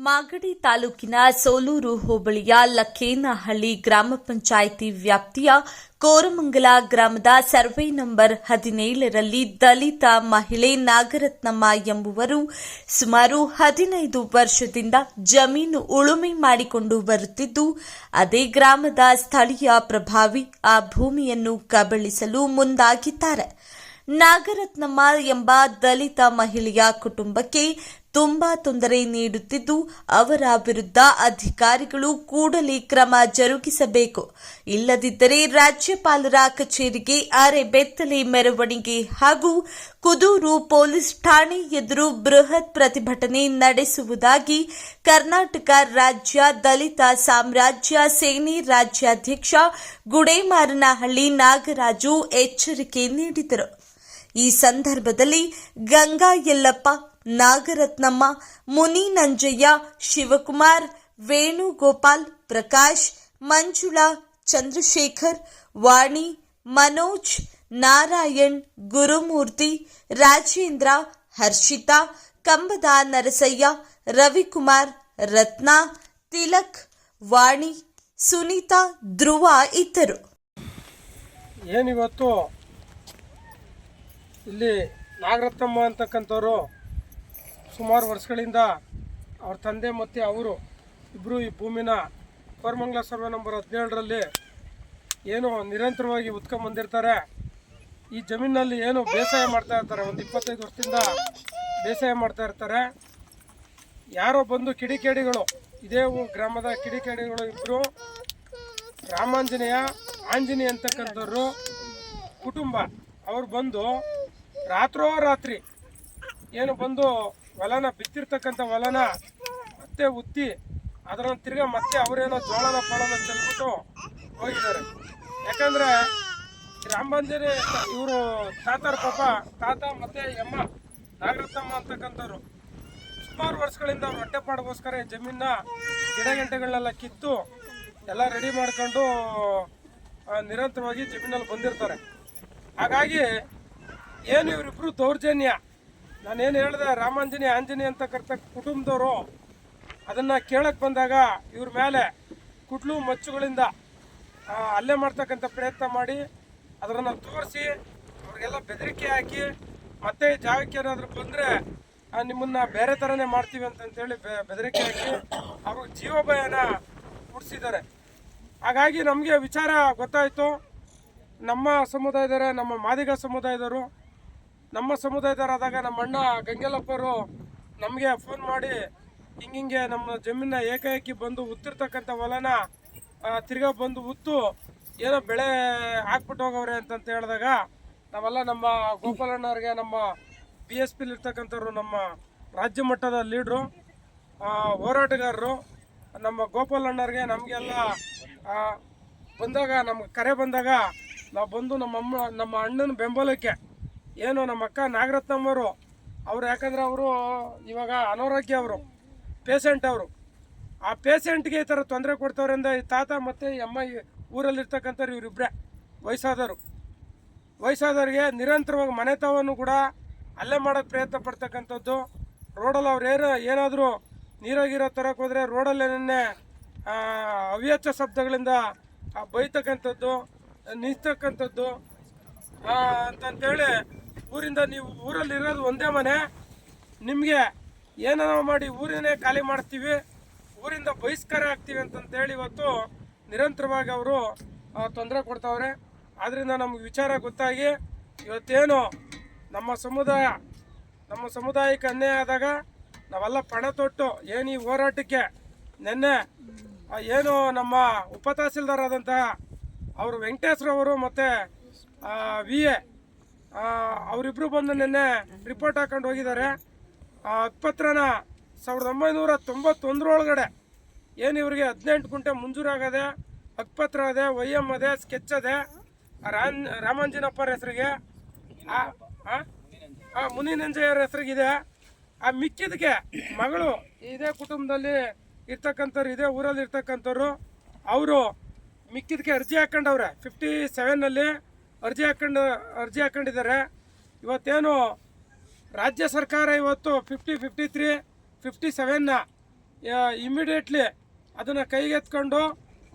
ಮಾಗಡಿ ತಾಲೂಕಿನ ಸೋಲೂರು ಹೋಬಳಿಯ ಲಕ್ಕೇನಹಳ್ಳಿ ಗ್ರಾಮ ಪಂಚಾಯಿತಿ ವ್ಯಾಪ್ತಿಯ ಕೋರಮಂಗಲ ಗ್ರಾಮದ ಸರ್ವೆ ನಂಬರ್ 17ರಲ್ಲಿ ದಲಿತ ಮಹಿಳೆ ನಾಗರತ್ನಮ್ಮ ಎಂಬುವರು ಸುಮಾರು 15 ವರ್ಷದಿಂದ ಜಮೀನು ಉಳುಮೆ ಮಾಡಿಕೊಂಡು ಬರುತ್ತಿದ್ದು, ಅದೇ ಗ್ರಾಮದ ಸ್ಥಳೀಯ ಪ್ರಭಾವಿ ಆ ಭೂಮಿಯನ್ನು ಕಬಳಿಸಲು ಮುಂದಾಗಿದ್ದಾರೆ. ನಾಗರತ್ನಮ್ಮ ಎಂಬ ದಲಿತ ಮಹಿಳೆಯ ಕುಟುಂಬಕ್ಕೆ ತುಂಬಾ ತೊಂದರೆ ನೀಡುತ್ತಿದ್ದು, ಅವರ ವಿರುದ್ಧ ಅಧಿಕಾರಿಗಳು ಕೂಡಲೇ ಕ್ರಮ ಜರುಗಿಸಬೇಕು. ಇಲ್ಲದಿದ್ದರೆ ರಾಜ್ಯಪಾಲರ ಕಚೇರಿಗೆ ಅರೆಬೆತ್ತಲೆ ಮೆರವಣಿಗೆ ಹಾಗೂ ಕುದೂರು ಪೊಲೀಸ್ ಠಾಣೆ ಎದುರು ಬೃಹತ್ ಪ್ರತಿಭಟನೆ ನಡೆಸುವುದಾಗಿ ಕರ್ನಾಟಕ ರಾಜ್ಯ ದಲಿತ ಸಾಮ್ರಾಜ್ಯ ಸೇನೆ ರಾಜ್ಯಾಧ್ಯಕ್ಷ ಗುಡೇಮಾರನಹಳ್ಳಿ ನಾಗರಾಜು ಎಚ್ಚರಿಕೆ ನೀಡಿದರು. ಈ ಸಂದರ್ಭದಲ್ಲಿ ಗಂಗಾ ಯಲ್ಲಪ್ಪ, ನಾಗರತ್ನಮ್ಮ, ಮುನಿನಂಜಯ್ಯ, ಶಿವಕುಮಾರ್, ವೇಣುಗೋಪಾಲ್, ಪ್ರಕಾಶ್, ಮಂಜುಳಾ, ಚಂದ್ರಶೇಖರ್, ವಾಣಿ, ಮನೋಜ್, ನಾರಾಯಣ್, ಗುರುಮೂರ್ತಿ, ರಾಜೇಂದ್ರ, ಹರ್ಷಿತಾ, ಕಂಬದ ನರಸಯ್ಯ, ರವಿಕುಮಾರ್, ರತ್ನಾ, ತಿಲಕ್, ವಾಣಿ, ಸುನೀತಾ, ಧ್ರುವ ಇದ್ದರು. ಏನಿವತ್ತು ಇಲ್ಲಿ ನಾಗರತ್ನಮ್ಮ ಅಂತಕ್ಕಂಥವ್ರು ಸುಮಾರು ವರ್ಷಗಳಿಂದ ಅವ್ರ ತಂದೆ ಮತ್ತು ಅವರು ಇಬ್ಬರು ಈ ಭೂಮಿನ ಕೋರಮಂಗಲ ಸರ್ವೆ ನಂಬರ್ 17ರಲ್ಲಿ ಏನು ನಿರಂತರವಾಗಿ ಉತ್ಕೊಂಡ್ಬಂದಿರ್ತಾರೆ. ಈ ಜಮೀನಲ್ಲಿ ಏನು ಬೇಸಾಯ ಮಾಡ್ತಾ ಇರ್ತಾರೆ, ಒಂದು 25 ವರ್ಷದಿಂದ ಬೇಸಾಯ ಮಾಡ್ತಾ ಇರ್ತಾರೆ. ಯಾರೋ ಬಂದು ಕಿಡಿಕೇಡಿಗಳು, ಇದೇ ಗ್ರಾಮದ ಕಿಡಿಕೇಡಿಗಳು ಇಬ್ಬರು ರಾಮಾಂಜನೇಯ, ಆಂಜನೇಯ ಅಂತಕ್ಕಂಥವ್ರು ಕುಟುಂಬ, ಅವ್ರು ಬಂದು ರಾತ್ರೋರಾತ್ರಿ ಏನು ಬಂದು ಹೊಲನ ಬಿತ್ತಿರ್ತಕ್ಕಂಥ ಹೊಲನ ಮತ್ತೆ ಉತ್ತಿ ಅದನ್ನು ತಿರ್ಗಾ ಮತ್ತೆ ಅವರೇನೋ ಜೋಳನ ಪಳನ ಚೆಲ್ಬಿಟ್ಟು ಹೋಗಿದ್ದಾರೆ. ಯಾಕಂದರೆ ರಾಮಾಂಜನೇಯ ಇವರು ತಾತರ ಪಾಪ ತಾತ ಮತ್ತು ಅಮ್ಮ ನಾಗರತ್ನಮ್ಮ ಅಂತಕ್ಕಂಥವ್ರು ಸುಮಾರು ವರ್ಷಗಳಿಂದ ಅವ್ರ ಹೊಟ್ಟೆಪಾಡಿಗೋಸ್ಕರ ಜಮೀನ ಗಿಡಗಂಟೆಗಳನ್ನೆಲ್ಲ ಕಿತ್ತು ಎಲ್ಲ ರೆಡಿ ಮಾಡ್ಕೊಂಡು ನಿರಂತರವಾಗಿ ಜಮೀನಲ್ಲಿ ಬಂದಿರ್ತಾರೆ. ಹಾಗಾಗಿ ಏನು ಇವರಿಬ್ಬರು ದೌರ್ಜನ್ಯ, ನಾನೇನು ಹೇಳಿದೆ, ರಾಮಾಂಜನೇಯ ಆಂಜನೇಯ ಅಂತಕ್ಕಂಥ ಕುಟುಂಬದವರು ಅದನ್ನು ಕೇಳಕ್ಕೆ ಬಂದಾಗ ಇವ್ರ ಮೇಲೆ ಕುಟ್ಲು ಮಚ್ಚುಗಳಿಂದ ಹಲ್ಲೆ ಮಾಡ್ತಕ್ಕಂಥ ಪ್ರಯತ್ನ ಮಾಡಿ ಅದನ್ನು ತೋರಿಸಿ ಅವ್ರಿಗೆಲ್ಲ ಬೆದರಿಕೆ ಹಾಕಿ ಮತ್ತೆ ಜಾಗಕ್ಕೆ ಏನಾದರೂ ಬಂದರೆ ನಿಮ್ಮನ್ನು ಬೇರೆ ಥರನೇ ಮಾಡ್ತೀವಿ ಅಂತಂತೇಳಿ ಬೆದರಿಕೆ ಹಾಕಿ ಅವರು ಜೀವಭಯನ ಹುಟ್ಟಿಸಿದ್ದಾರೆ. ಹಾಗಾಗಿ ನಮಗೆ ವಿಚಾರ ಗೊತ್ತಾಯಿತು. ನಮ್ಮ ಸಮುದಾಯದವರೇ, ನಮ್ಮ ಮಾದಿಗ ಸಮುದಾಯದವರು, ನಮ್ಮ ಸಮುದಾಯದವರಾದಾಗ ನಮ್ಮ ಅಣ್ಣ ಗಂಗೆಲಪ್ಪರು ನಮಗೆ ಫೋನ್ ಮಾಡಿ ಹಿಂಗೆ ನಮ್ಮ ಜಮೀನ ಏಕಾಏಕಿ ಬಂದು ಉತ್ತಿರ್ತಕ್ಕಂಥ ಹೊಲನ ತಿರ್ಗಾ ಬಂದು ಉತ್ತು ಏನೋ ಬೆಳೆ ಹಾಕ್ಬಿಟ್ಟು ಹೋಗವ್ರೆ ಅಂತಂತ ಹೇಳಿದಾಗ ನಾವೆಲ್ಲ ನಮ್ಮ ಗೋಪಾಲಣ್ಣವ್ರಿಗೆ, ನಮ್ಮ BSP ಇರ್ತಕ್ಕಂಥವ್ರು, ನಮ್ಮ ರಾಜ್ಯ ಮಟ್ಟದ ಲೀಡ್ರು, ಹೋರಾಟಗಾರರು, ನಮ್ಮ ಗೋಪಾಲಣ್ಣವ್ರಿಗೆ ನಮಗೆಲ್ಲ ಬಂದಾಗ, ನಮ್ಗೆ ಕರೆ ಬಂದಾಗ ನಾವು ಬಂದು ನಮ್ಮ ಅಣ್ಣನ ಬೆಂಬಲಕ್ಕೆ ಏನು ನಮ್ಮ ಅಕ್ಕ ನಾಗರತ್ನಮ್ಮವರು ಅವರು, ಯಾಕಂದರೆ ಅವರು ಇವಾಗ ಅನಾರೋಗ್ಯ, ಅವರು ಪೇಷಂಟ್, ಅವರು ಆ ಪೇಷಂಟ್ಗೆ ಈ ಥರ ತೊಂದರೆ ಕೊಡ್ತವ್ರೆ ಅಂದ ಈ ತಾತ ಮತ್ತು ಅಮ್ಮ ಊರಲ್ಲಿರ್ತಕ್ಕಂಥವ್ರು ಇವರಿಬ್ಬರೇ ವಯಸ್ಸಾದವ್ರಿಗೆ ನಿರಂತರವಾಗಿ ಮನೆ ತಾವನ್ನು ಕೂಡ ಅಲ್ಲೇ ಮಾಡೋಕ್ಕೆ ಪ್ರಯತ್ನ ಪಡ್ತಕ್ಕಂಥದ್ದು. ರೋಡಲ್ಲಿ ಅವ್ರು ಏನಾದರೂ ನೀರಾಗಿರೋ ತರಕ್ಕೆ ಹೋದರೆ ರೋಡಲ್ಲೇನೇ ಅವ್ಯಾಚ್ಯ ಶಬ್ದಗಳಿಂದ ಬೈತಕ್ಕಂಥದ್ದು, ನಿಲ್ತಕ್ಕಂಥದ್ದು ಅಂತಂತೇಳಿ ಊರಿಂದ, ನೀವು ಊರಲ್ಲಿರೋದು ಒಂದೇ ಮನೆ, ನಿಮಗೆ ಏನೋ ಮಾಡಿ ಊರಿನೇ ಖಾಲಿ ಮಾಡ್ತೀವಿ, ಊರಿಂದ ಬಹಿಷ್ಕಾರ ಆಗ್ತೀವಿ ಅಂತಂತೇಳಿ ಇವತ್ತು ನಿರಂತರವಾಗಿ ಅವರು ತೊಂದರೆ ಕೊಡ್ತಾವ್ರೆ. ಆದ್ದರಿಂದ ನಮಗೆ ವಿಚಾರ ಗೊತ್ತಾಗಿ ಇವತ್ತೇನು ನಮ್ಮ ಸಮುದಾಯಕ್ಕೆ ಅನ್ಯಾಯ ಆದಾಗ ನಾವೆಲ್ಲ ಪಣ ತೊಟ್ಟು ಏನು ಈ ಹೋರಾಟಕ್ಕೆ ನಿನ್ನೆ ಏನು ನಮ್ಮ ಉಪತಹಸೀಲ್ದಾರ್ ಆದಂತಹ ಅವರು ವೆಂಕಟೇಶ್ರವರು ಮತ್ತು VA ಅವರಿಬ್ಬರು ಬಂದು ನಿನ್ನೆ ರಿಪೋರ್ಟ್ ಹಾಕೊಂಡು ಹೋಗಿದ್ದಾರೆ. ಹಕ್ಕುಪತ್ರನ 1991 ಒಳಗಡೆ ಏನು ಇವರಿಗೆ 18 ಗುಂಟೆ ಮಂಜೂರಾಗದೆ, ಹಕ್ಕುಪತ್ರ ಅದೇ, YM ಅದೇ, ಸ್ಕೆಚ್ ಅದೇ, ರಾಮಾಂಜನಪ್ಪರ ಹೆಸರಿಗೆ, ಮುನಿನಂಜಯ್ಯರ ಹೆಸರಿಗಿದೆ. ಆ ಮಿಕ್ಕಿದಕ್ಕೆ ಮಗಳು ಇದೇ ಕುಟುಂಬದಲ್ಲಿ ಇರ್ತಕ್ಕಂಥವ್ರು, ಇದೇ ಊರಲ್ಲಿ ಇರ್ತಕ್ಕಂಥವ್ರು, ಅವರು ಮಿಕ್ಕಿದಕ್ಕೆ ಅರ್ಜಿ ಹಾಕೊಂಡವ್ರೆ. 57ನಲ್ಲಿ ಅರ್ಜಿ ಹಾಕೊಂಡಿದ್ದಾರೆ. ಇವತ್ತೇನು ರಾಜ್ಯ ಸರ್ಕಾರ ಇವತ್ತು 50, 53, 57ನ ಇಮಿಡಿಯೇಟ್ಲಿ ಅದನ್ನು ಕೈಗೆತ್ಕೊಂಡು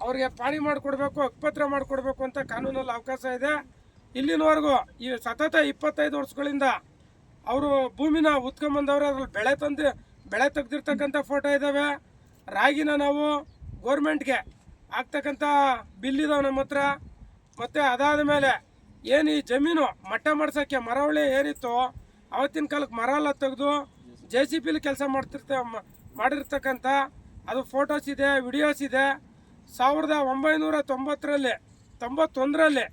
ಅವ್ರಿಗೆ ಪಾಣಿ ಮಾಡಿಕೊಡ್ಬೇಕು, ಹಕ್ಕುಪತ್ರ ಮಾಡಿಕೊಡ್ಬೇಕು ಅಂತ ಕಾನೂನಲ್ಲಿ ಅವಕಾಶ ಇದೆ. ಇಲ್ಲಿನವರೆಗೂ ಈ ಸತತ 25 ವರ್ಷಗಳಿಂದ ಅವರು ಭೂಮಿನ ಉತ್ಕೊಂಬಂದವ್ರೆ. ಅದ್ರಲ್ಲಿ ಬೆಳೆ ತೆಗೆದಿರ್ತಕ್ಕಂಥ ಫೋಟೋ ಇದ್ದಾವೆ. ರಾಗಿನ ನಾವು ಗೋರ್ಮೆಂಟ್ಗೆ ಆಗ್ತಕ್ಕಂಥ ಬಿಲ್ ಇದಾವೆ ನಮ್ಮ ಹತ್ರ. ಮತ್ತು ಅದಾದ ಮೇಲೆ ಏನು ಈ ಜಮೀನು ಮಟ್ಟ ಮಾಡ್ಸೋಕ್ಕೆ ಮರವಳ್ಳಿ ಏನಿತ್ತು ಅವತ್ತಿನ ಕಾಲಕ್ಕೆ ಮರ ಎಲ್ಲ ತೆಗೆದು JCB ಕೆಲಸ ಮಾಡಿರ್ತಕ್ಕಂಥ ಅದು ಫೋಟೋಸ್ ಇದೆ, ವಿಡಿಯೋಸ್ ಇದೆ. 1991ರಲ್ಲಿ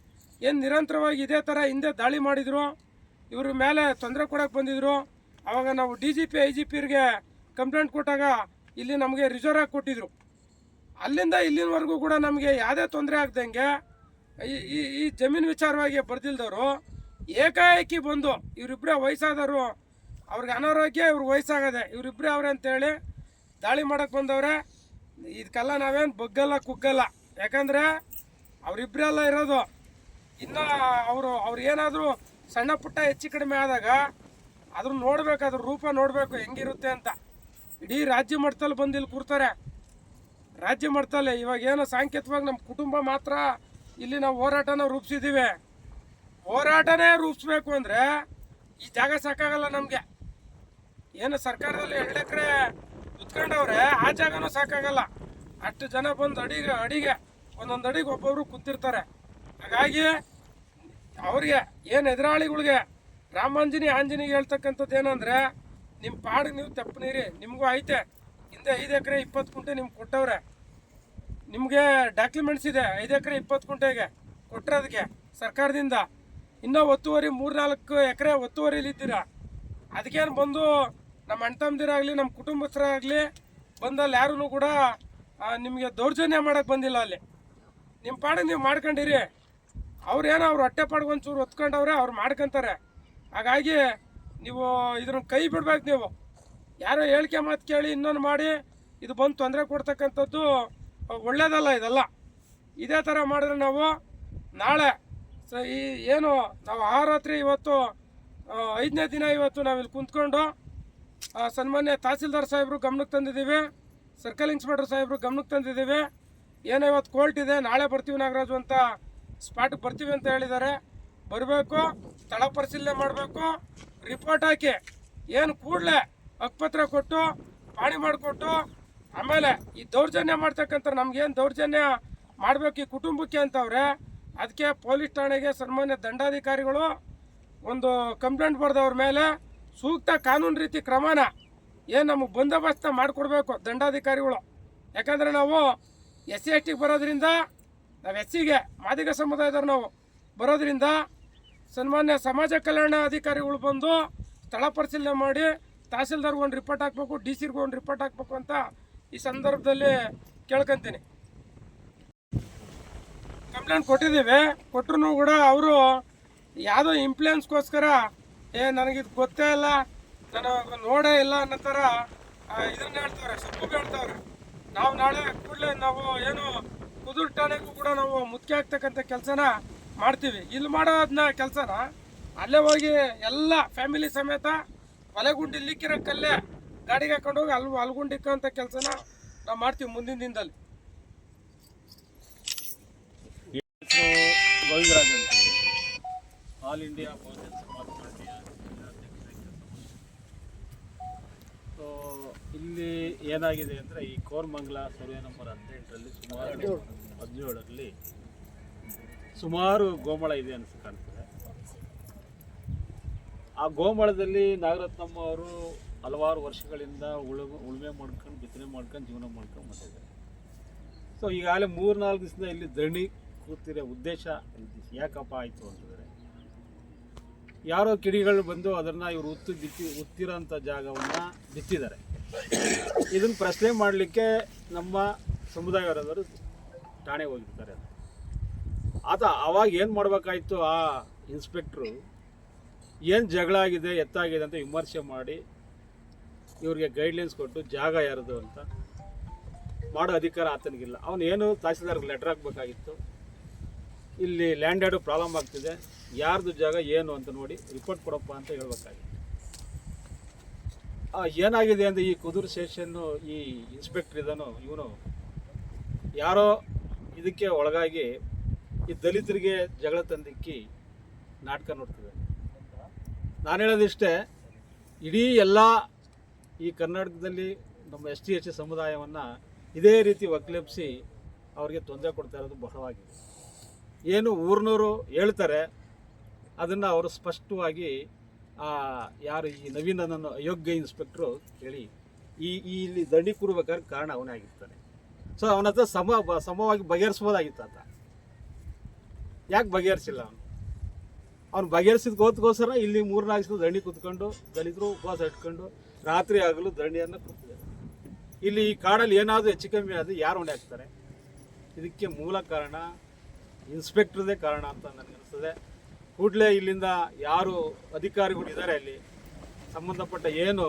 ಏನು ನಿರಂತರವಾಗಿ ಇದೇ ಥರ ಹಿಂದೆ ದಾಳಿ ಮಾಡಿದರು, ಇವ್ರ ಮೇಲೆ ತೊಂದರೆ ಕೊಡೋಕೆ ಬಂದಿದ್ರು. ಆವಾಗ ನಾವು DGP IGPಗೆ ಕಂಪ್ಲೇಂಟ್ ಕೊಟ್ಟಾಗ ಇಲ್ಲಿ ನಮಗೆ ರಿಸರ್ವ್ ಆಗಿ ಕೊಟ್ಟಿದ್ರು. ಅಲ್ಲಿಂದ ಇಲ್ಲಿನವರೆಗೂ ಕೂಡ ನಮಗೆ ಯಾವುದೇ ತೊಂದರೆ ಆಗ್ದಂಗೆ ಈ ಜಮೀನು ವಿಚಾರವಾಗಿ ಬರ್ದಿಲ್ದವರು ಏಕಾಏಕಿ ಬಂದು ಇವರಿಬ್ಬರೇ ವಯಸ್ಸಾದವರು, ಅವ್ರಿಗೆ ಅನಾರೋಗ್ಯ, ಇವ್ರಿಗೆ ವಯಸ್ಸಾಗದೆ, ಇವರಿಬ್ಬರೇ ಅವ್ರೆ ಅಂತೇಳಿ ದಾಳಿ ಮಾಡೋಕ್ಕೆ ಬಂದವ್ರೆ. ಇದಕ್ಕೆಲ್ಲ ನಾವೇನು ಬಗ್ಗಲ್ಲ ಕುಗ್ಗಲ್ಲ. ಯಾಕಂದರೆ ಅವರಿಬ್ಬರೆಲ್ಲ ಇರೋದು ಇನ್ನು ಅವ್ರು ಏನಾದರೂ ಸಣ್ಣ ಪುಟ್ಟ ಹೆಚ್ಚು ಕಡಿಮೆ ಆದಾಗ ಅದ್ರ ನೋಡ್ಬೇಕು, ಅದ್ರ ರೂಪ ನೋಡಬೇಕು ಹೆಂಗಿರುತ್ತೆ ಅಂತ. ಇಡೀ ರಾಜ್ಯ ಮಟ್ಟದಲ್ಲಿ ಬಂದು ಇಲ್ಲಿ ಕೂರ್ತಾರೆ. ರಾಜ್ಯ ಮಟ್ಟದಲ್ಲಿ ಇವಾಗ ಏನೋ ಸಾಂಕೇತಿಕವಾಗಿ ನಮ್ಮ ಕುಟುಂಬ ಮಾತ್ರ ಇಲ್ಲಿ ನಾವು ಹೋರಾಟನ ರೂಪಿಸಿದ್ದೀವಿ. ಹೋರಾಟನೇ ರೂಪಿಸ್ಬೇಕು ಅಂದರೆ ಈ ಜಾಗ ಸಾಕಾಗಲ್ಲ ನಮಗೆ. ಏನು ಸರ್ಕಾರದಲ್ಲಿ 2 ಎಕರೆ ಕುತ್ಕೊಂಡವ್ರೆ, ಆ ಜಾಗನೂ ಸಾಕಾಗಲ್ಲ. ಅಷ್ಟು ಜನ ಬಂದು ಅಡಿಗೆ ಒಂದೊಂದು ಅಡಿಗೆ ಒಬ್ಬೊಬ್ರು ಕೂತಿರ್ತಾರೆ. ಹಾಗಾಗಿ ಅವ್ರಿಗೆ ಏನು ಎದುರಾಳಿಗಳಿಗೆ ಆಂಜನೇಯ ಹೇಳ್ತಕ್ಕಂಥದ್ದು ಏನಂದರೆ, ನಿಮ್ಮ ಪಾಡಿಗೆ ನೀವು ತೆಪ್ಪನೀರಿ, ನಿಮಗೂ ಐತೆ. ಹಿಂದೆ 5 ಎಕರೆ 20 ಕುಂಟೆ ನಿಮ್ಗೆ ಕೊಟ್ಟವ್ರೆ. ನಿಮಗೆ ಡಾಕ್ಯುಮೆಂಟ್ಸ್ ಇದೆ 5 ಎಕರೆ 20 ಕುಂಟೆಗೆ ಕೊಟ್ಟಿರೋದಕ್ಕೆ ಸರ್ಕಾರದಿಂದ. ಇನ್ನೂ ಒತ್ತುವರಿ 3-4 ಎಕರೆ ಒತ್ತುವರಿಲಿದ್ದೀರ. ಅದಕ್ಕೇನು ಬಂದು ನಮ್ಮ ಅಣ್ಣ ತಮ್ಮದಿರಾಗಲಿ ನಮ್ಮ ಕುಟುಂಬಸ್ಥರಾಗಲಿ ಬಂದಲ್ಲಿ ಯಾರೂ ಕೂಡ ನಿಮಗೆ ದೌರ್ಜನ್ಯ ಮಾಡೋಕ್ಕೆ ಬಂದಿಲ್ಲ. ಅಲ್ಲಿ ನಿಮ್ಮ ಪಾಡಿಗೆ ನೀವು ಮಾಡ್ಕೊಂಡಿರಿ. ಅವ್ರೇನೋ ಅವ್ರು ಹೊಟ್ಟೆ ಪಾಡಿಗೆ ಒಂಚೂರು ಹೊತ್ಕೊಂಡವ್ರೆ, ಅವ್ರು ಮಾಡ್ಕೊತಾರೆ. ಹಾಗಾಗಿ ನೀವು ಇದನ್ನ ಕೈ ಬಿಡ್ಬೇಕು. ನೀವು ಯಾರೋ ಹೇಳಿಕೆ ಮಾತು ಕೇಳಿ ಇನ್ನೊಂದು ಮಾಡಿ ಇದು ಬಂದು ತೊಂದರೆ ಕೊಡ್ತಕ್ಕಂಥದ್ದು ಒಳ್ಳೇದಲ್ಲ. ಇದೆಲ್ಲ ಇದೇ ಥರ ಮಾಡಿದ್ರೆ ನಾವು ನಾಳೆ ಈ ಏನು ನಾವು ಆರಾತ್ರಿ ಇವತ್ತು 5ನೇ ದಿನ ಇವತ್ತು ನಾವಿಲ್ಲಿ ಕುಂತ್ಕೊಂಡು ಸನ್ಮಾನ್ಯ ತಹಸೀಲ್ದಾರ್ ಸಾಹೇಬರು ಗಮನಕ್ಕೆ ತಂದಿದ್ದೀವಿ, ಸರ್ಕಲ್ ಇನ್ಸ್ಪೆಕ್ಟರ್ ಸಾಹೇಬರು ಗಮನಕ್ಕೆ ತಂದಿದ್ದೀವಿ. ಏನೋ ಇವತ್ತು ಕೋರ್ಟ್ ಇದೆ, ನಾಳೆ ಬರ್ತೀವಿ ನಾಗರಾಜು ಅಂತ, ಸ್ಪಾಟ್ಗೆ ಬರ್ತೀವಿ ಅಂತ ಹೇಳಿದ್ದಾರೆ. ಬರಬೇಕು, ಸ್ಥಳ ಪರಿಶೀಲನೆ ಮಾಡಬೇಕು, ರಿಪೋರ್ಟ್ ಹಾಕಿ ಏನು ಕೂಡಲೇ ಹಕ್ಕುಪತ್ರ ಕೊಟ್ಟು ಪಾಣಿ ಮಾಡಿಕೊಟ್ಟು, ಆಮೇಲೆ ಈ ದೌರ್ಜನ್ಯ ಮಾಡ್ತಕ್ಕಂಥ ನಮಗೇನು ದೌರ್ಜನ್ಯ ಮಾಡಬೇಕು ಈ ಕುಟುಂಬಕ್ಕೆ ಅಂತವ್ರೆ. ಅದಕ್ಕೆ ಪೊಲೀಸ್ ಠಾಣೆಗೆ ಸನ್ಮಾನ್ಯ ದಂಡಾಧಿಕಾರಿಗಳು ಒಂದು ಕಂಪ್ಲೇಂಟ್ ಬರೆದವ್ರ ಮೇಲೆ ಸೂಕ್ತ ಕಾನೂನು ರೀತಿ ಕ್ರಮನ ಏನು ನಮಗೆ ಬಂದೋಬಸ್ತ ಮಾಡಿಕೊಡ್ಬೇಕು ದಂಡಾಧಿಕಾರಿಗಳು. ಯಾಕಂದರೆ ನಾವು SC ST ಬರೋದ್ರಿಂದ, ನಾವು SCಗೆ ಮಾದಿಗ ಸಮುದಾಯದವ್ರು ನಾವು ಬರೋದ್ರಿಂದ ಸನ್ಮಾನ್ಯ ಸಮಾಜ ಕಲ್ಯಾಣ ಅಧಿಕಾರಿಗಳು ಬಂದು ಸ್ಥಳ ಪರಿಶೀಲನೆ ಮಾಡಿ ತಹಸೀಲ್ದಾರ್ಗೆ ಒಂದು ರಿಪೋರ್ಟ್ ಹಾಕಬೇಕು, DC ಒಂದು ರಿಪೋರ್ಟ್ ಹಾಕಬೇಕು ಅಂತ ಈ ಸಂದರ್ಭದಲ್ಲಿ ಕೇಳ್ಕೊಂತೀನಿ. ಕಂಪ್ಲೇಂಟ್ ಕೊಟ್ಟಿದ್ದೀವಿ. ಕೊಟ್ಟರು ಕೂಡ ಅವರು ಯಾವುದೋ ಇಂಪ್ಲೂಯೆನ್ಸ್ಗೋಸ್ಕರ ನನಗಿದು ಗೊತ್ತೇ ಇಲ್ಲ, ನನಗೆ ನೋಡೇ ಇಲ್ಲ ಅನ್ನೋ ಥರ ಇದನ್ನ ಹೇಳ್ತವ್ರೆ, ಸೊಪ್ಪು ಹೇಳ್ತವ್ರೆ. ನಾವು ನಾಳೆ ಕೂಡಲೇ ನಾವು ಏನು ಕುದೂರು ಠಾಣೆಗೂ ಕೂಡ ನಾವು ಮುಖ್ಯ ಆಗ್ತಕ್ಕಂಥ ಕೆಲಸನ ಮಾಡ್ತೀವಿ. ಇಲ್ಲಿ ಮಾಡೋದನ್ನ ಕೆಲಸನ ಅಲ್ಲೇ ಹೋಗಿ ಎಲ್ಲ ಫ್ಯಾಮಿಲಿ ಸಮೇತ ಹೊಲೆಗುಂಡಿ ಇಲ್ಲಿಕ್ಕಿರೋ ಕಲ್ಲೇ ಗಾಡಿಗೆ ಹಾಕೊಂಡು ಹೋಗಿ ಅಲ್ಗುಂಡಿಕ್ಕಂಥ ಕೆಲಸನ ನಾವು ಮಾಡ್ತೀವಿ ಮುಂದಿನ ದಿನದಲ್ಲಿ. ಗೋವಿಂದರಾಜ್ ಅಂತ ಆಲ್ ಇಂಡಿಯಾ ಬಹುಜನ ಸಮಾಜ ಪಾರ್ಟಿಯ ಸೊ ಇಲ್ಲಿ ಏನಾಗಿದೆ ಅಂದರೆ ಈ ಕೋರಮಂಗಲ ಸರ್ವೆ ನಂಬರ್ 18ರಲ್ಲಿ ಸುಮಾರು 17ರಲ್ಲಿ ಸುಮಾರು ಗೋಮಾಳ ಇದೆ ಅನಿಸಿ ಕಾಣ್ತದೆ. ಆ ಗೋಮಾಳದಲ್ಲಿ ನಾಗರತ್ನಮ್ಮ ಅವರು ಹಲವಾರು ವರ್ಷಗಳಿಂದ ಉಳುಮೆ ಮಾಡ್ಕೊಂಡು ಬಿತ್ತನೆ ಮಾಡ್ಕೊಂಡು ಜೀವನ ಮಾಡ್ಕೊಂಡು ಬಂದಿದ್ದಾರೆ. ಸೊ ಈಗಾಗಲೇ 3-4 ದಿವಸದಿಂದ ಇಲ್ಲಿ ಧರಣಿ ಕೂತಿರೋ ಉದ್ದೇಶ ಯಾಕಪ್ಪ ಆಯಿತು ಅಂತಂದರೆ, ಯಾರೋ ಕಿಡಿಗಳು ಬಂದು ಅದನ್ನು ಇವರು ಉತ್ತಿರೋಂಥ ಜಾಗವನ್ನು ಬಿತ್ತಿದ್ದಾರೆ. ಇದನ್ನು ಪ್ರಶ್ನೆ ಮಾಡಲಿಕ್ಕೆ ನಮ್ಮ ಸಮುದಾಯವರಾದರು ಠಾಣೆಗೆ ಹೋಗಿರ್ತಾರೆ. ಅವಾಗ ಏನು ಮಾಡಬೇಕಾಯ್ತು, ಆ ಇನ್ಸ್ಪೆಕ್ಟ್ರು ಏನು ಜಗಳ ಆಗಿದೆ ಎತ್ತಾಗಿದೆ ಅಂತ ವಿಮರ್ಶೆ ಮಾಡಿ ಇವ್ರಿಗೆ ಗೈಡ್ಲೈನ್ಸ್ ಕೊಟ್ಟು ಜಾಗ ಯಾರದು ಅಂತ ಮಾಡೋ ಅಧಿಕಾರ ಆತನಿಗಿಲ್ಲ. ಅವನು ಏನು ತಹಸೀಲ್ದಾರ್ಗೆ ಲೆಟ್ರ್ ಹಾಕಬೇಕಾಗಿತ್ತು, ಇಲ್ಲಿ ಲ್ಯಾಂಡ್ ಯಾರ್ಡು ಪ್ರಾಬ್ಲಮ್ ಆಗ್ತಿದೆ, ಯಾರ್ದು ಜಾಗ ಏನು ಅಂತ ನೋಡಿ ರಿಪೋರ್ಟ್ ಕೊಡಪ್ಪ ಅಂತ ಹೇಳ್ಬೇಕಾಗಿತ್ತು. ಏನಾಗಿದೆ ಅಂದರೆ ಈ ಕುದುರ್ ಸ್ಟೇಷನ್ನು ಈ ಇನ್ಸ್ಪೆಕ್ಟರ್ ಇದನ್ನು ಇವನು ಯಾರೋ ಇದಕ್ಕೆ ಒಳಗಾಗಿ ಈ ದಲಿತರಿಗೆ ಜಗಳ ತಂದಿಕ್ಕಿ ನಾಟಕ ನೋಡ್ತಿದೆ. ನಾನು ಹೇಳೋದಿಷ್ಟೇ, ಇಡೀ ಎಲ್ಲ ಈ ಕರ್ನಾಟಕದಲ್ಲಿ ನಮ್ಮ ST ಸಮುದಾಯವನ್ನು ಇದೇ ರೀತಿ ಒಕ್ಕಲೆಬ್ಬಿಸಿ ಅವ್ರಿಗೆ ತೊಂದರೆ ಕೊಡ್ತಾ ಇರೋದು ಬಹಳವಾಗಿದೆ. ಏನು ಊರಿನವರು ಹೇಳ್ತಾರೆ ಅದನ್ನು ಅವರು ಸ್ಪಷ್ಟವಾಗಿ ಯಾರು ಈ ನವೀನ್ ಅನ್ನೋ ಅಯೋಗ್ಯ ಇನ್ಸ್ಪೆಕ್ಟ್ರು ಹೇಳಿ ಇಲ್ಲಿ ದಂಡಿ ಕೂರ್ಬೇಕಾದ್ರೆ ಕಾರಣ ಅವನೇ ಆಗಿರ್ತಾನೆ. ಸೊ ಅವನ ಹತ್ರ ಸಮವಾಗಿ ಬಗೆಹರಿಸ್ಬೋದಾಗಿತ್ತು ಆತ. ಯಾಕೆ ಬಗೆಹರಿಸಿಲ್ಲ ಅವ್ನು ಬಗೆಹರಿಸಿದಕ್ಕೋಸ್ಕರ ಇಲ್ಲಿ 3-4 ದಿವಸ ದಂಡಿ ಕೂತ್ಕೊಂಡು ದಲಿತರು ಉಪವಾಸ ಇಟ್ಕೊಂಡು ರಾತ್ರಿ ಆಗಲು ದಂಡಿಯನ್ನು ಕೂತಿದ್ದಾರೆ. ಇಲ್ಲಿ ಈ ಕಾಡಲ್ಲಿ ಏನಾದರೂ ಹೆಚ್ಚು ಕಮ್ಮಿ ಆದರೆ ಯಾರು ಹೊಣೆ ಹಾಕ್ತಾರೆ? ಇದಕ್ಕೆ ಮೂಲ ಕಾರಣ ಇನ್ಸ್ಪೆಕ್ಟ್ರದೇ ಕಾರಣ ಅಂತ ನನಗನ್ನಿಸ್ತದೆ. ಕೂಡಲೇ ಇಲ್ಲಿಂದ ಯಾರು ಅಧಿಕಾರಿಗಳು ಇದ್ದಾರೆ, ಅಲ್ಲಿ ಸಂಬಂಧಪಟ್ಟ ಏನು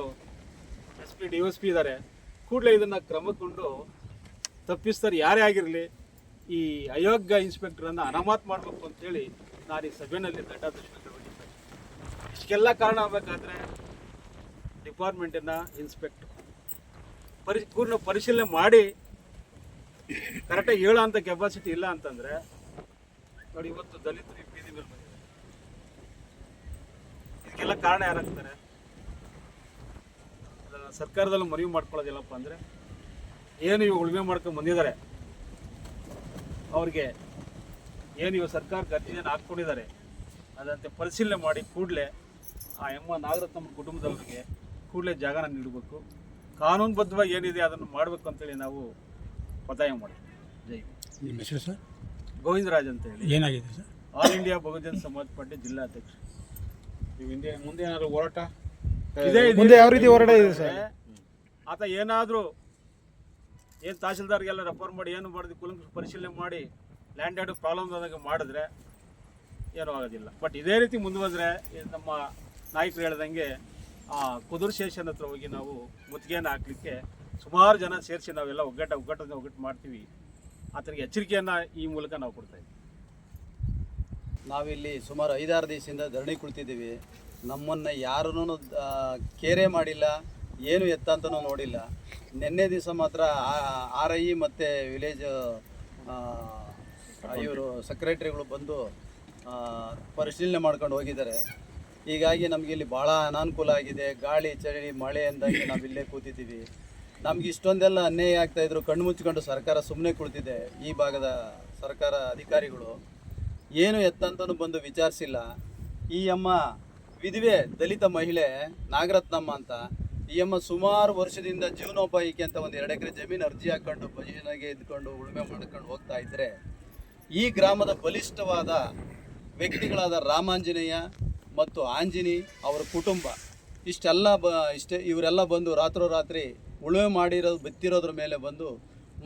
SP DSP ಇದ್ದಾರೆ, ಕೂಡಲೇ ಇದನ್ನು ಕ್ರಮಗೊಂಡು ತಪ್ಪಿಸ್ತಾರೆ. ಯಾರೇ ಆಗಿರಲಿ ಈ ಅಯೋಗ್ಯ ಇನ್ಸ್ಪೆಕ್ಟ್ರನ್ನು ಅನಾಮತ್ ಮಾಡಬೇಕು ಅಂತೇಳಿ ನಾನು ಈ ಸಭೆಯಲ್ಲಿ ದಂಡಾದೇಶ ಹೊಡಿತೇನೆ. ಇಷ್ಟಕ್ಕೆಲ್ಲ ಕಾರಣ ಆಗಬೇಕಾದ್ರೆ ಡಿಪಾರ್ಟ್ಮೆಂಟಿನ ಇನ್ಸ್ಪೆಕ್ಟ್ರ್ ಪೂರ್ಣ ಪರಿಶೀಲನೆ ಮಾಡಿ ಕರೆಕ್ಟಾಗಿ ಹೇಳೋ ಅಂಥ ಕೆಪಾಸಿಟಿ ಇಲ್ಲ ಅಂತಂದರೆ ನೋಡಿ, ಇವತ್ತು ದಲಿತರು ಬೀದಿ ಮೇಲೆ ಬಂದಿದ್ದಾರೆ. ಇದಕ್ಕೆಲ್ಲ ಕಾರಣ ಯಾರಾಗ್ತಾರೆ? ಸರ್ಕಾರದಲ್ಲಿ ಮನವಿ ಮಾಡ್ಕೊಳ್ಳೋದಿಲ್ಲಪ್ಪ ಅಂದರೆ, ಏನು ಇವು ಉಳುಮೆ ಮಾಡ್ಕೊಂಡು ಬಂದಿದ್ದಾರೆ ಅವ್ರಿಗೆ ಏನು ಇವು ಸರ್ಕಾರಕ್ಕೆ ಅರ್ಜಿಯನ್ನು ಹಾಕ್ಕೊಂಡಿದ್ದಾರೆ ಅದಂತೆ ಪರಿಶೀಲನೆ ಮಾಡಿ ಕೂಡಲೇ ಆ ನಾಗರತ್ನಮ್ಮ ಕುಟುಂಬದವರಿಗೆ ಕೂಡಲೇ ಜಾಗನ ನೀಡಬೇಕು. ಕಾನೂನುಬದ್ಧವಾಗಿ ಏನಿದೆ ಅದನ್ನು ಮಾಡಬೇಕು ಅಂತೇಳಿ ನಾವು ಒತ್ತಾಯ ಮಾಡ್ತೀವಿ. ಜೈ ನಿಮ್ಮ ಹೆಸರು ಸರ್? ಗೋವಿಂದರಾಜ್ ಅಂತ ಹೇಳಿ. ಏನಾಗಿದೆ sir? All India Bahujan Samaj party ಜಿಲ್ಲಾಧ್ಯಕ್ಷ. ನೀವು ಮುಂದೆ ಏನಾದ್ರು ಹೋರಾಟ ಮುಂದೆ ಯಾವ ರೀತಿ ಹೋರಾಟ ಇದೆ ಸರ್? ಆತ ಏನಾದರೂ ಏನು ತಹಸೀಲ್ದಾರ್ಗೆಲ್ಲ ರೆಫರ್ ಮಾಡಿ ಏನು ಮಾಡಿದ್ವಿ ಕುಲಂಕುಷ ಪರಿಶೀಲನೆ ಮಾಡಿ ಲ್ಯಾಂಡ್ ಆರ್ಡ್ ಪ್ರಾಬ್ಲಮ್ ಆದಾಗ ಮಾಡಿದ್ರೆ ಏನೂ ಆಗೋದಿಲ್ಲ. ಬಟ್ ಇದೇ ರೀತಿ ಮುಂದುವರೆದ್ರೆ ನಮ್ಮ ನಾಯಕರು ಹೇಳ್ದಂಗೆ ಕುದುರ್ ಸ್ಟೇಷನ್ ಹತ್ರ ಹೋಗಿ ನಾವು ಮುತ್ತಿಗೆಯನ್ನು ಹಾಕಲಿಕ್ಕೆ ಸುಮಾರು ಜನ ಸೇರಿಸಿ ನಾವೆಲ್ಲ ಒಗ್ಗಟ್ಟು ಮಾಡ್ತೀವಿ. ಆತನಿಗೆ ಎಚ್ಚರಿಕೆಯನ್ನು ಈ ಮೂಲಕ ನಾವು ಕೊಡ್ತಾಯಿದ್ದೀವಿ. ನಾವಿಲ್ಲಿ ಸುಮಾರು 5-6 ದಿವಸದಿಂದ ಧರಣಿ ಕುಳಿತಿದ್ದೀವಿ. ನಮ್ಮನ್ನು ಯಾರೂ ಕೇರೆ ಮಾಡಿಲ್ಲ, ಏನು ಎತ್ತ ಅಂತನೂ ನೋಡಿಲ್ಲ. ನಿನ್ನೆ ದಿವಸ ಮಾತ್ರ RI ಮತ್ತು ವಿಲೇಜ್ ಇವರು ಸೆಕ್ರೆಟ್ರಿಗಳು ಬಂದು ಪರಿಶೀಲನೆ ಮಾಡ್ಕೊಂಡು ಹೋಗಿದ್ದಾರೆ. ಹೀಗಾಗಿ ನಮಗೆ ಇಲ್ಲಿ ಭಾಳ ಅನಾನುಕೂಲ ಆಗಿದೆ. ಗಾಳಿ ಚಳಿ ಮಳೆ ಅಂದಾಗೆ ನಾವಿಲ್ಲೇ ಕೂತಿದ್ದೀವಿ. ನಮ್ಗೆ ಇಷ್ಟೊಂದೆಲ್ಲ ಅನ್ಯಾಯ ಆಗ್ತಾಯಿದ್ರು. ಕಣ್ಣು ಮುಚ್ಕೊಂಡು ಸರ್ಕಾರ ಸುಮ್ಮನೆ ಕುಳಿತಿದೆ. ಈ ಭಾಗದ ಸರ್ಕಾರ ಅಧಿಕಾರಿಗಳು ಏನು ಎತ್ತಂತನೂ ಬಂದು ವಿಚಾರಿಸಿಲ್ಲ. ಈ ಅಮ್ಮ ವಿಧವೆ ದಲಿತ ಮಹಿಳೆ ನಾಗರತ್ನಮ್ಮ ಅಂತ. ಈ ಅಮ್ಮ ಸುಮಾರು ವರ್ಷದಿಂದ ಜೀವನೋಪಾಯಕ್ಕೆ ಅಂತ ಒಂದು 2 ಎಕರೆ ಜಮೀನು ಅರ್ಜಿ ಹಾಕ್ಕೊಂಡು ಭಜನೆಗೆ ಇದ್ಕೊಂಡು ಉಳುಮೆ ಮಾಡ್ಕೊಂಡು ಹೋಗ್ತಾ ಇದ್ದರೆ, ಈ ಗ್ರಾಮದ ಬಲಿಷ್ಠವಾದ ವ್ಯಕ್ತಿಗಳಾದ ರಾಮಾಂಜನೇಯ ಮತ್ತು ಆಂಜಿನಿ ಅವರ ಕುಟುಂಬ ಇವರೆಲ್ಲ ಬಂದು ರಾತ್ರೋರಾತ್ರಿ ಉಳುಮೆ ಬಿತ್ತಿರೋದ್ರ ಮೇಲೆ ಬಂದು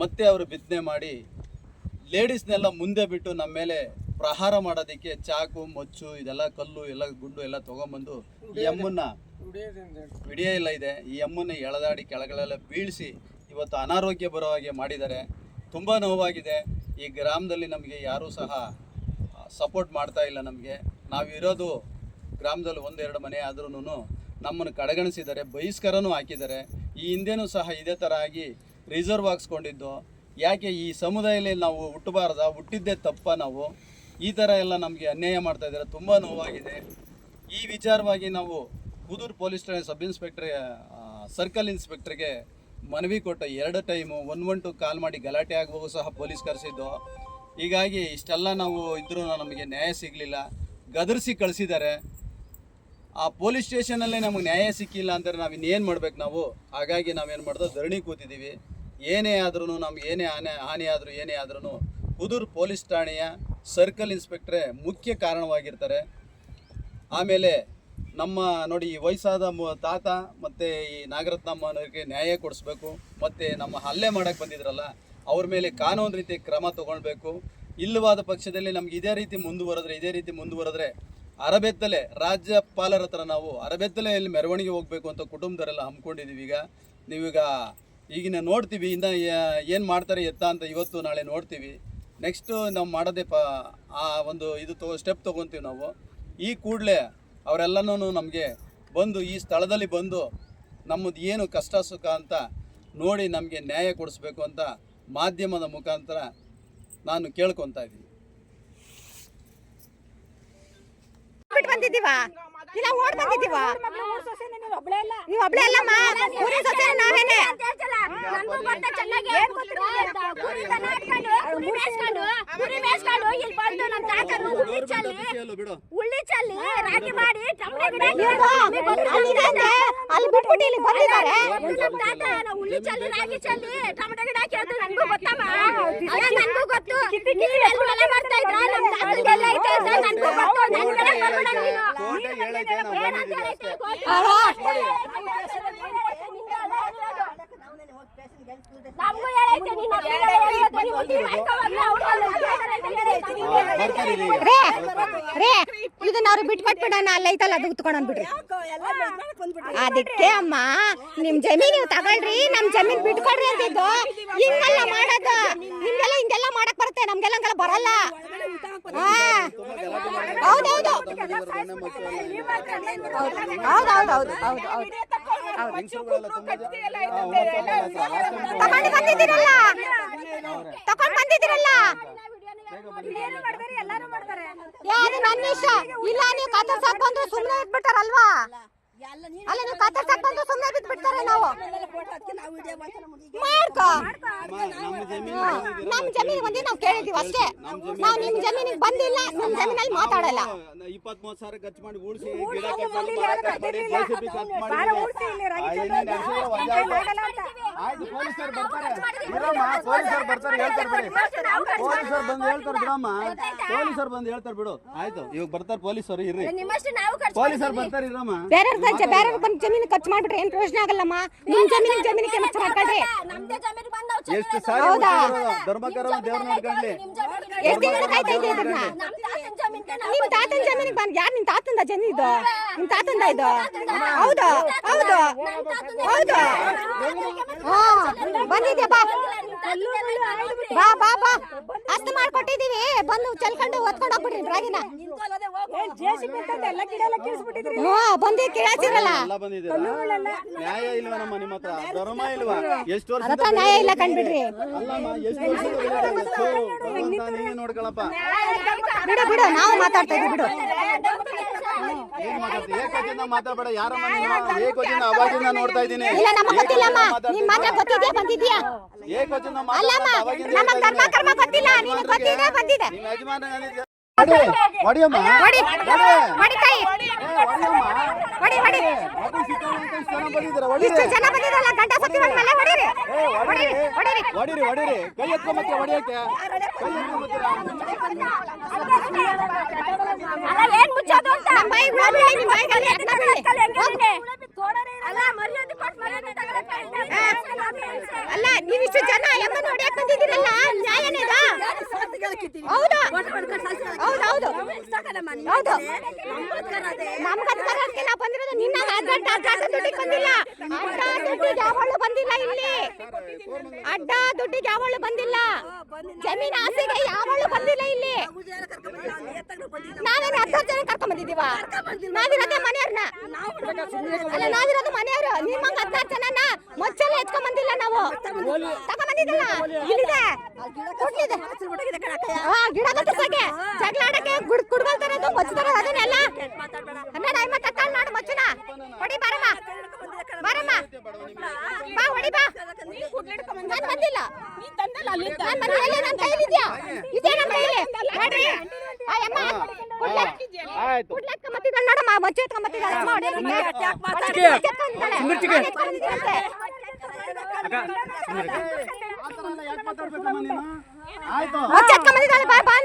ಮತ್ತೆ ಅವರು ಬಿತ್ತನೆ ಮಾಡಿ ಲೇಡೀಸ್ನೆಲ್ಲ ಮುಂದೆ ಬಿಟ್ಟು ನಮ್ಮ ಮೇಲೆ ಪ್ರಹಾರ ಮಾಡೋದಕ್ಕೆ ಚಾಕು ಮಚ್ಚು ಇದೆಲ್ಲ ಕಲ್ಲು ಎಲ್ಲ ಗುಂಡು ಎಲ್ಲ ತೊಗೊಂಬಂದು ಈ ಅಮ್ಮನ್ನ ವಿಡಿಯೋ ಎಲ್ಲ ಇದೆ. ಈ ಅಮ್ಮನ್ನ ಎಳೆದಾಡಿ ಕೆಳಗಳೆಲ್ಲ ಬೀಳಿಸಿ ಇವತ್ತು ಅನಾರೋಗ್ಯ ಬರೋ ಹಾಗೆ ಮಾಡಿದ್ದಾರೆ. ತುಂಬ ನೋವಾಗಿದೆ. ಈ ಗ್ರಾಮದಲ್ಲಿ ನಮಗೆ ಯಾರೂ ಸಹ ಸಪೋರ್ಟ್ ಮಾಡ್ತಾ ಇಲ್ಲ. ನಾವಿರೋದು ಗ್ರಾಮದಲ್ಲಿ 1-2 ಮನೆ ಆದ್ರೂ ನಮ್ಮನ್ನು ಕಡೆಗಣಿಸಿದ್ದಾರೆ, ಬಹಿಷ್ಕಾರನೂ ಹಾಕಿದ್ದಾರೆ. ಈ ಹಿಂದೆನೂ ಸಹ ಇದೇ ಥರ ಆಗಿ ರಿಸರ್ವ್ ಹಾಕ್ಸ್ಕೊಂಡಿದ್ದು. ಯಾಕೆ ಈ ಸಮುದಾಯದಲ್ಲಿ ನಾವು ಹುಟ್ಟಿದ್ದೇ ತಪ್ಪ? ನಾವು ಈ ಥರ ಎಲ್ಲ ನಮಗೆ ಅನ್ಯಾಯ ಮಾಡ್ತಾ ಇದ್ದಾರೆ. ತುಂಬ ನೋವಾಗಿದೆ. ಈ ವಿಚಾರವಾಗಿ ನಾವು ಕುದೂರು ಪೊಲೀಸ್ ಠಾಣೆ ಸಬ್ ಇನ್ಸ್ಪೆಕ್ಟ್ರ್ ಸರ್ಕಲ್ ಇನ್ಸ್ಪೆಕ್ಟ್ರಿಗೆ ಮನವಿ ಕೊಟ್ಟು 2 ಟೈಮು 112 ಕಾಲ್ ಮಾಡಿ ಗಲಾಟೆ ಆಗುವಾಗ ಸಹ ಪೊಲೀಸ್ ಕರೆಸಿದ್ದು. ಹೀಗಾಗಿ ಇಷ್ಟೆಲ್ಲ ನಾವು ಇದ್ರೂ ನಮಗೆ ನ್ಯಾಯ ಸಿಗಲಿಲ್ಲ. ಗದರಿಸಿ ಕಳಿಸಿದ್ದಾರೆ. ಆ ಪೊಲೀಸ್ ಸ್ಟೇಷನಲ್ಲೇ ನಮಗೆ ನ್ಯಾಯ ಸಿಕ್ಕಿಲ್ಲ ಅಂದರೆ ನಾವು ಇನ್ನೇನು ಮಾಡ್ಬೇಕು ನಾವು? ಹಾಗಾಗಿ ನಾವೇನು ಮಾಡ್ದೋ ಧರಣಿ ಕೂತಿದ್ದೀವಿ. ಏನೇ ಆದ್ರೂ ನಮ್ಗೆ ಹಾನಿ ಆದರೂ ಏನೇ ಆದ್ರೂ ಕುದೂರು ಪೊಲೀಸ್ ಠಾಣೆಯ ಸರ್ಕಲ್ ಇನ್ಸ್ಪೆಕ್ಟ್ರೇ ಮುಖ್ಯ ಕಾರಣವಾಗಿರ್ತಾರೆ. ಆಮೇಲೆ ನಮ್ಮ ನೋಡಿ, ಈ ವಯಸ್ಸಾದ ತಾತ ಮತ್ತು ಈ ನಾಗರತ್ನಮ್ಮನವರಿಗೆ ನ್ಯಾಯ ಕೊಡಿಸ್ಬೇಕು. ಮತ್ತು ನಮ್ಮ ಹಲ್ಲೆ ಮಾಡೋಕ್ಕೆ ಬಂದಿದ್ರಲ್ಲ ಅವ್ರ ಮೇಲೆ ಕಾನೂನು ರೀತಿ ಕ್ರಮ ತೊಗೊಳ್ಬೇಕು. ಇಲ್ಲವಾದ ಪಕ್ಷದಲ್ಲಿ ನಮ್ಗೆ ಇದೇ ರೀತಿ ಮುಂದುವರೆದ್ರೆ ಅರಬೆತ್ತಲೆ ರಾಜ್ಯಪಾಲರ ಹತ್ರ ನಾವು ಅರಬೆತ್ತಲೆಯಲ್ಲಿ ಮೆರವಣಿಗೆ ಹೋಗಬೇಕು ಅಂತ ಕುಟುಂಬದವರೆಲ್ಲ ಹಮ್ಮಿಕೊಂಡಿದ್ದೀವಿ. ಈಗಿನ ನೋಡ್ತೀವಿ ಇನ್ನು ಏನು ಮಾಡ್ತಾರೆ ಎತ್ತ ಅಂತ ಇವತ್ತು ನಾಳೆ ನೋಡ್ತೀವಿ. ನೆಕ್ಸ್ಟು ನಾವು ಮಾಡೋದೇ ಸ್ಟೆಪ್ ತೊಗೊತೀವಿ ನಾವು. ಈ ಕೂಡಲೇ ಅವರೆಲ್ಲನೂ ನಮಗೆ ಬಂದು ಈ ಸ್ಥಳದಲ್ಲಿ ಬಂದು ನಮ್ಮದು ಏನು ಕಷ್ಟ ಸುಖ ಅಂತ ನೋಡಿ ನಮಗೆ ನ್ಯಾಯ ಕೊಡಿಸ್ಬೇಕು ಅಂತ ಮಾಧ್ಯಮದ ಮುಖಾಂತರ ನಾನು ಕೇಳ್ಕೊತಾ ಇದ್ದೀನಿ. ಬಂದಿದ್ದೀವಾ ಇಲ್ಲ ಓಡ್ ಬಂದಿದ್ದೀವಾ? ನೀವು ಒಬ್ಳೆ ಅಲ್ಲಮ್ಮ, ಊರಿನ ಸೊಸೆ ನಾವೇನೆ. ಅಲ್ಲಿ ಬಿಟ್ಬಿಟ್ಟು ಇಲ್ಲಿ ಬಂದಿದ್ದಾರೆ. ಇದನ್ನ ಅವ್ರು ಬಿಟ್ಕೊಟ್ಬಿಡೋಣ, ಅಲ್ಲ ಐತಲ್ಲ ಅದು ಉತ್ಕೊಂಡ್ ಬಿಡ್ರಿ. ಅದಕ್ಕೆ ಅಮ್ಮ ನಿಮ್ ಜಮೀನ್ ನೀವು ತಗೊಳ್ರಿ, ನಮ್ ಜಮೀನ್ ಬಿಟ್ಕೊಡ್ರಿ ಅಂತಿದ್ದು. ಹಿಂಗೆಲ್ಲ ಮಾಡೋದು ನಿಮ್ಗೆಲ್ಲ ಹಿಂಗೆಲ್ಲ ಮಾಡಕ್ ಬರುತ್ತೆ, ನಮ್ಗೆಲ್ಲ ಹಂಗೆಲ್ಲ ಬರಲ್ಲ. ಹೌದೌದು ಹೌದೌದೌದು ಹೌದು ಹೌದು ತಗೊಂಡು ಬಂದಿದ್ದೀರಲ್ಲ, ತಗೊಂಡ್ ಬಂದಿದ್ದೀರಲ್ಲ. ಯಾರು ನನ್ನ ಇಷ್ಟ ಇಲ್ಲ. ನೀವು ಕತ್ತರ್ಸಕ್ ಬಂದು ಸುಮ್ಮನೆ ಇದ್ಬಿಟ್ಟಾರಲ್ವಾ? ಅಲ್ಲ ನೀವು ಕತ್ತರ್ಸಕ್ ಬಂದು ಸುಮ್ಮನೆ ಬಿಟ್ಬಿಡ್ತಾರೆ. ನಾವು ಮಾಡ್ಕೊ ನಮ್ ಜಮೀನಿಗೆ ಬಂದು ನಾವು ಕೇಳಿದೀವಿ ಅಷ್ಟೇ. ನಾವು ನಿಮ್ ಜಮೀನಿಗೆ ಬಂದಿಲ್ಲ, ನಿಮ್ ಜಮೀನಲ್ಲಿ ಮಾತಾಡಲ್ಲ. 20-30 ಸಾವಿರ ಖರ್ಚು ಮಾಡಿ ಉಳಿಸಿ ಗಿಡ ಕಟ್ ಮಾಡಿ ಮರ ಕಟ್ ಮಾಡಿ JCB ಕಟ್ ಮಾಡಿ ಆಯ್ತು. ಪೊಲೀಸರು ಬರ್ತಾರೆ ಇರಮ್ಮ, ಪೊಲೀಸರು ಬರ್ತಾರೆ ಹೇಳ್ತಾರೆ ಬಿಡಿ. ಪೊಲೀಸರು ಬಂದು ಹೇಳ್ತಾರೆ ಬಿಡಮ್ಮ, ಪೊಲೀಸರು ಬಂದು ಹೇಳ್ತಾರೆ ಬಿಡು. ಆಯ್ತು ಇವಾಗ ಬರ್ತಾರೆ ಪೊಲೀಸರು, ಇರ್ರಿ. ಪೊಲೀಸರು ಬರ್ತಾರೆ ಇರಮ್ಮ. ಬೇರೆ ಬಂದು ಜಮೀನು ಖರ್ಚು ಮಾಡ್ಬಿಟ್ರೆ ಏನ್ ಪ್ರಯೋಜನ ಆಗಲ್ಲಮ್ಮ. ನಿಮ್ ಜಮೀನಿಗೆ ಖರ್ಚು ಮಾಡ್ಕೊಳ್ರಿ. ಎಷ್ಟು ಸಾರಿ ಧರ್ಮಕರ ದೇವ್ರ ನೋಡ್ಕೊಂಡ್ಲಿ. ಎಷ್ಟು ದಿನ ಕಾಯ್ತಾ ಇದ್ದೀವಿ ಅದನ್ನ? ನಿಮ್ ತಾತನ ಜಮೀನಿಗೆ ಬಂದ್ ಯಾರು? ನಿಮ್ ತಾತಂದ ಜಮೀನು ಇದು? ನಿಮ್ ತಾತಂದ ಇದು? ಹೌದು ಹೌದು ಹೌದು. ಹಾ ಬಂದಿದ್ಯಾ? ಬಾ ಬಾ ಬಾ ಬಾ. ಅಷ್ಟು ಮಾಡ್ಕೊಟ್ಟಿದೀವಿ, ಬಂದು ಚೆಲ್ಕೊಂಡು ಹೊತ್ಕೊಂಡು ಹೋಗ್ಬಿಡ್ರಿ ರಾಗಿನ. ಬಂದಿ ಕೇಳಿಸಿರಲ್ಲ. ನ್ಯಾಯ ಇಲ್ವಾ ನಮ್ಮ ನಿಮ್ಮ ಹತ್ರ? ಧರ್ಮ ಇಲ್ವಾ? ಎಷ್ಟು ವರ್ಷ ನ್ಯಾಯ ಇಲ್ಲ ಕಂಡ್ಬಿಡ್ರಿ. ಅಲ್ಲಮ್ಮ ಎಷ್ಟು ವರ್ಷ ನೀವೇ ನೋಡ್ಕೊಳಪ್ಪ. ಬಿಡು ಬಿಡು, ನಾವು ಮಾತಾಡ್ತಾ ಇದ್ವಿ ಬಿಡು. ಏನ್ ಮಾತಾಡ್ತೀವಿ? ಏಕವಚನ ಮಾತಾಡ್ಬೇಡ. ಯಾರಮ್ಮ ನೀನು? ಏಕವಚನ ಅವಾಗಿಂದ ನೋಡ್ತಾ ಇದ್ದೀನಿ. ಇಲ್ಲ ನಮಗೆ ಗೊತ್ತಿಲ್ಲಮ್ಮ, ನಿಮ್ ಮಾತ್ರ ಗೊತ್ತಿದ್ಯಾ ಬಂದಿದ್ಯಾ? ಏಕವಚನ ಅಲ್ಲಮ್ಮ ನಮಗ್ ಧರ್ಮ ಕರ್ಮ ಗೊತ್ತಿಲ್ಲ, ನೀನು ಗೊತ್ತಿದೆ ಬಂದಿದೆ. ನಿಮ್ಮ ಯಜಮಾನ ಹೊಡಿಯಮ್ಮ, ಹೊಡಿ ಕೈ ಹೊಡಿ ಹೊಡಿ. ಇಷ್ಟು ಜನ ಬಂದಿರಲ್ಲ, ಗಂಡ ಸತಿ ಬಂದ್ಮೇಲೆ ಹೊಡಿರಿ ಹೊಡಿರಿ ಹೊಡಿರಿ ಹೊಡಿರಿ. ಕೈ ಎತ್ಕೊಂಬತ್ತೆ ಹೊಡಿಯಕ್ಕೆ. ಕೈ ಎತ್ಕೊಂಬತ್ತೀರಾ? ಏನ್ ಮುಚ್ಚೋದು ಅಂತ ಬಾಯಿಗೆ ಹೋಗ್ಬಿಡಿ. ನಿಮ್ಮ ಬಾಯಿಗೆ ಎತ್ನ ಬೀಳಿ. ಅಲ್ಲ ನೀವಿಷ್ಟು ಜನ ಎಮ್ಮನ್ನು ಹೊಡಿಯಕ್ ಬಂದಿದ್ದೀರಲ್ಲ, ನ್ಯಾಯನೇ ಇದು? ಹೌದು ಹೌದು ಹೌದು ಹೌದು. ನಮ್ಗೆ ನಾವು ಬಂದಿರೋದು ನಿನ್ನ ಅಡ್ಡ ದುಡ್ಡಿಗೆ ಬಂದಿಲ್ಲ. ಅಡ್ಡ ದುಡ್ಡಿಗೆ ಯಾವಳು ಬಂದಿಲ್ಲ ಇಲ್ಲಿ. ಅಡ್ಡ ದುಡ್ಡಿಗೆ ಯಾವಳು ಬಂದಿಲ್ಲ. ಜಮೀನ್ ಆಸೆಗೆ ಯಾವಳು ಬಂದಿಲ್ಲ ಇಲ್ಲಿ. ನಾವೇನು 10 ಜನ ಕರ್ಕೊಂಡ್ ಬಂದಿದ್ದೀವ? ನಾವಿರೋದೇ ಮನೆಯವ್ರನ್ನ. ಅಲ್ಲ ನಾವಿರೋದು ಮನೆಯವರು. ನಿಮ್ಮಂಗ 16 ಜನನ ಮೊಚ್ಚೆಲ್ಲ ಎತ್ಕೊಂಡ್ ಬಂದಿಲ್ಲ ನಾವು. ತಗೊಂಡ್ ಬಂದಿದ್ದಲ್ಲ, ಇಲ್ಲಿದೆ ಕೊಡ್ಲಿದೆ. ಗಿಡ ಕಟ್ಟಿಸಕ್ಕೆ ಜಗಳ ಆಡಕ್ಕೆ ಕುಡ್ಕೊಳ್ ತರೋದು ಮೊಚ್ಚ ತರೋದು ಅದನ್ನೆಲ್ಲ 12-50 ತಳ್ಳ ನಾಡು ಮೊಚ್ಚನ ಹೊಡಿ. ಬಾರಮ್ಮ ಬಾರಮ್ಮ ಬಾ ಹೊಡಿ ಬಾ. ನಾನು ಬಂದಿಲ್ಲ, ನಾನು ಬಂದಿಲ್ಲ. ನನ್ನ ಕೈಲಿದ್ಯಾ? ಇದೇ ನನ್ನ ಕೈಲಿ ನೋಡ್ರಿ. ಅಮ್ಮ ಕುಡ್ಲಕ್ಕ ಮತ್ತಿದ್ದಾಳೆ ನೋಡಮ್ಮ, ಮೊಚ್ಚೆ ಎತ್ಕೊಂಬತ್ತಿದ್ದಾಳೆ. ಮೊಚ್ಚೆ ಎತ್ಕೊಂಬತ್ತಿದ್ದಾಳೆ. ಬಾ ಬಾ.